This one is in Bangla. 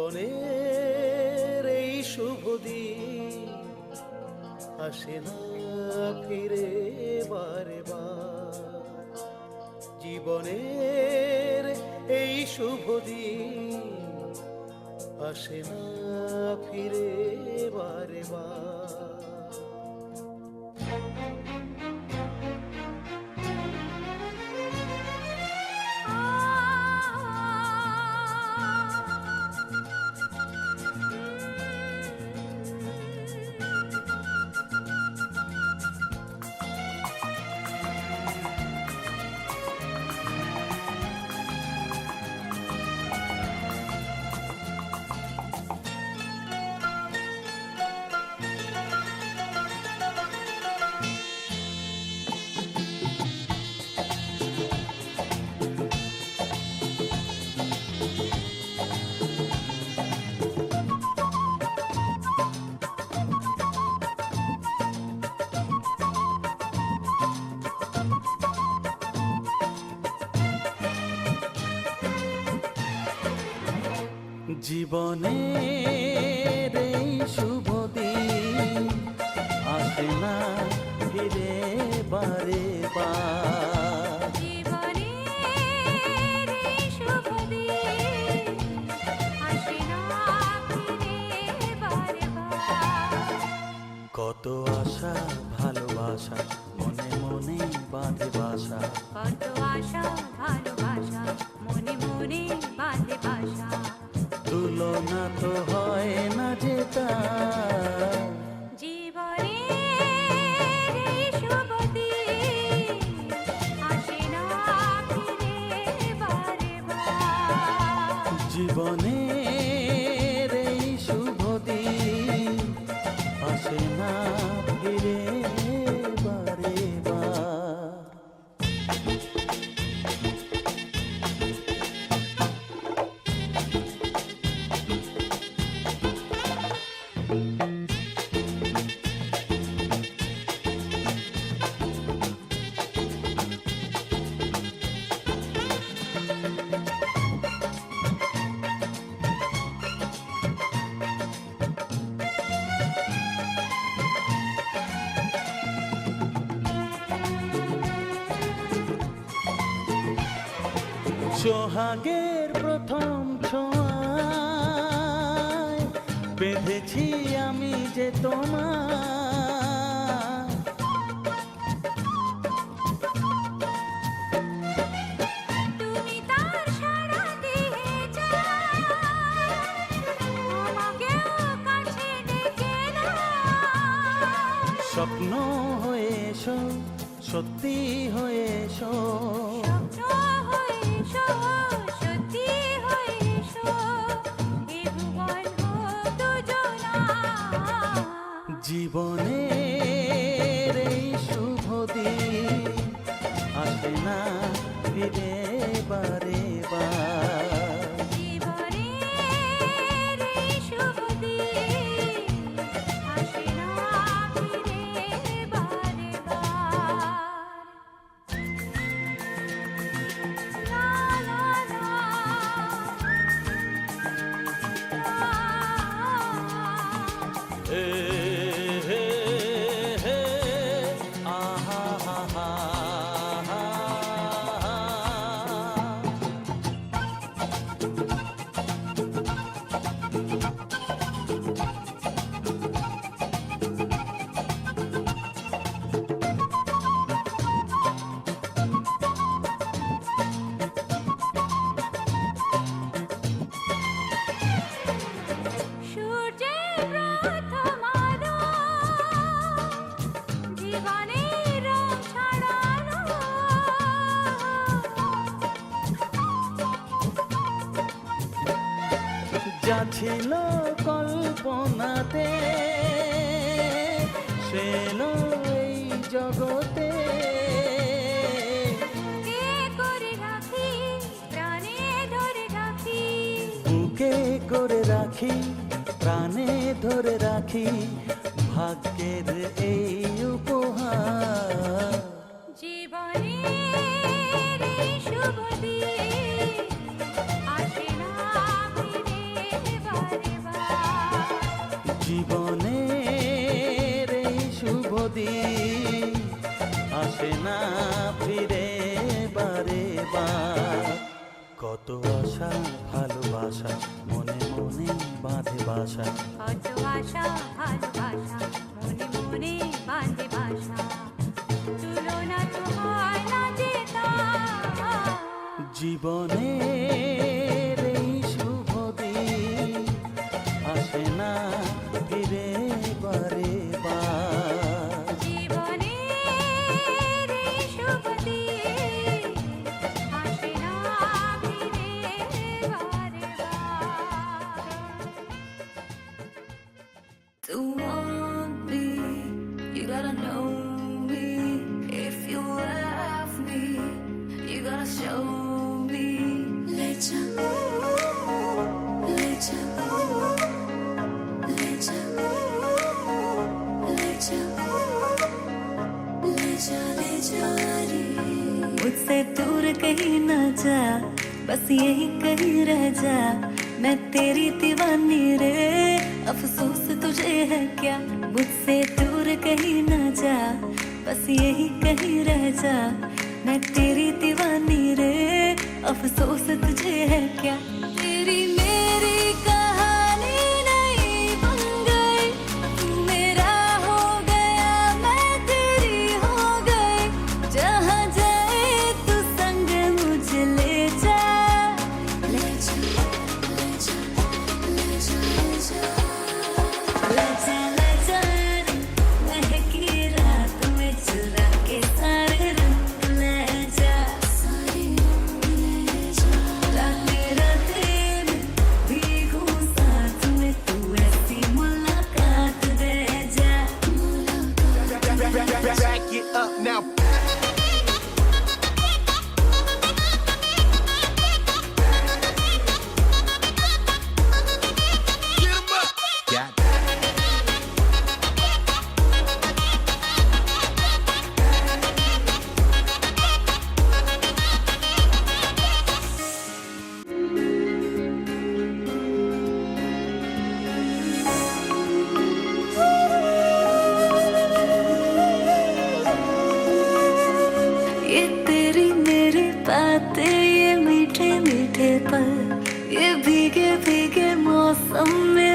জীবনের এই শুভ দিন আসে না ফিরে বারে বার। জীবনের এই শুভ দিন আসে না ফিরে বারে বার। জীবনের এই শুভ দিন আসে না ফিরে বারে বার। জীবনের এই শুভ দিন আসে না ফিরে বারে বার। কত আশা ভালোবাসা মনে মনে বাঁধে বাসা। কত আশা ভালোবাসা মনে মনে বাঁধে বাসা। তুলনা তো হয় না যেটা। জীবনের এই শুভ দিন আসে না ফিরে বারে বার। জীবনের এই শুভ দিন আসে না ফিরে বারে বার। সোহাগের প্রথম ছোঁয়ায় বেঁধেছি আমি যে তোমার। তুমি তার সারা দিয়ে যাও, আমাকেও কাছে ডেকে নাও। স্বপ্ন হয়ে এসো, সত্যি হয়ে এসো। স্বপ্ন হয়ে এসো, সত্যি হয়ে এসো, এ ভুবন হোক দুজনা। জীবনের এই শুভ দিন আসে না ফিরে বারে বার। জীবনের এই শুভ দিন আসে না ফিরে বারে বার। লা লা লা, হে হে হে আহা হা হা হা। সূর্যের প্রথম আলো জীবনের রং ছড়ালো। যা ছিল কল্পনাতে সে এলো এই জগতে। কে করে রাখি প্রাণে ধরে রাখি। বুকে করে রাখি প্রাণে ধরে রাখি ভাগ্যের এই উপহার। জীবনের এই শুভ দিন আসে না ফিরে বারে দিন আসে না ফিরে বারে বার। কত আশা ভালোবাসা মনে মনে বাঁধে বাসা, কত আশা ভালোবাসা মনে মনে বাঁধে বাসা, তুলনা তো হয় না যে তার। জীবনের এই শুভ দিন আসে না ফিরে বারে বার। জীবনের এই শুভ দিন আসে না ফিরে বারে বার। To want me, you gotta know me. If you love me, you gotta show me. Lecha, lecha, lecha, lecha, lecha, lecha रे। मुझसे दूर कहीं ना जा, बस यही कहीं रह जा। मैं तेरी दीवानी रे, अफसोस तुझे है क्या। मुझसे दूर कहीं ना जा, बस यही कहीं रह जा। मैं तेरी दीवानी रे, अफसोस तुझे है क्या। तेरी मेरी कहानी नहीं बन गई, तू मेरा हो गया मैं तेरी हो गई। जहाँ जाए तू संग मुझे ले जा, ले जा, ले जा, ले जा, ले जा, ले जा, महकी रात में चुरा के सारे रंग ले जा, सारे रंग ले जा। रातें रातें में भीगूं साथ में, तू ऐसी मुलाकात दे जा, मुलाकात। Back it up now. Get 'em up. Got it. ये तेरी मेरी बातें, ये मीठे मीठे पल, ये भीगे भीगे मौसम में